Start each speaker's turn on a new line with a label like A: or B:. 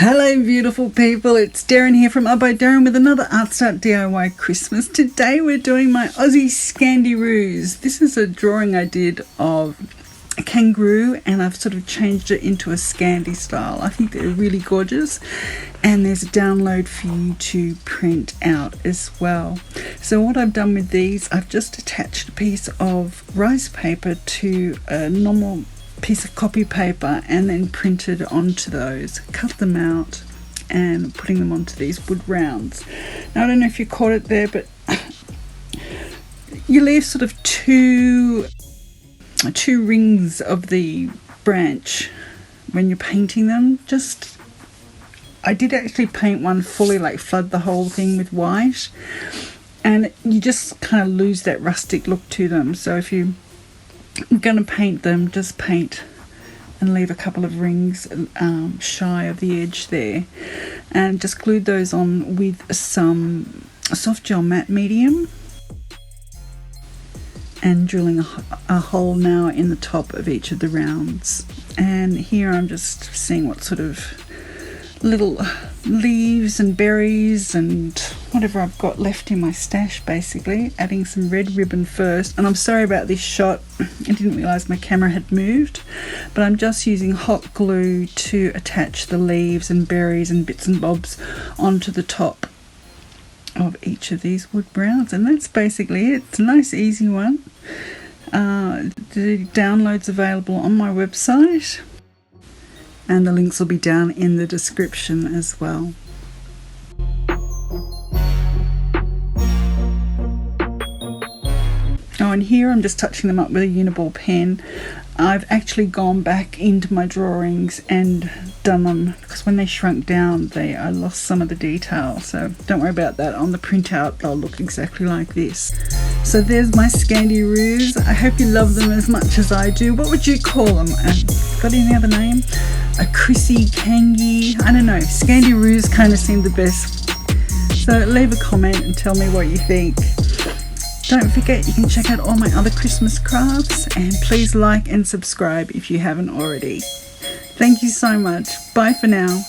A: Hello beautiful people, it's Derryn here from Art by Derryn with another ArtStart DIY Christmas. Today we're doing my Aussie Scandi-Roos. This is a drawing I did of a kangaroo and I've sort of changed it into a Scandi style. I think they're really gorgeous and there's a download for you to print out as well. So what I've done with these, I've just attached a piece of rice paper to a normal piece of copy paper and then printed onto those, cut them out and putting them onto these wood rounds. Now I don't know if you caught it there, but you leave sort of two rings of the branch when you're painting them. I did actually paint one fully, like flood the whole thing with white, and you just kind of lose that rustic look to them. So if you I'm going to paint them, just paint and leave a couple of rings shy of the edge there, and just glued those on with some soft gel matte medium and drilling a hole now in the top of each of the rounds. And here I'm just seeing what sort of little leaves and berries and whatever I've got left in my stash, basically adding some red ribbon first. And I'm sorry about this shot, I didn't realize my camera had moved, but I'm just using hot glue to attach the leaves and berries and bits and bobs onto the top of each of these wood browns, and that's basically it. It's a nice easy one. The download's available on my website and the links will be down in the description as well. Oh, and here I'm just touching them up with a uniball pen. I've actually gone back into my drawings and done them, because when they shrunk down I lost some of the detail, so don't worry about that. On the printout they'll look exactly like this. So there's my Scandi-Roos. I hope you love them as much as I do. What would you call them? Got any other name? A Chrissy Kangi? I don't know. Scandi-Roos kind of seem the best. So leave a comment and tell me what you think. Don't forget, you can check out all my other Christmas crafts, and please like and subscribe if you haven't already. Thank you so much. Bye for now.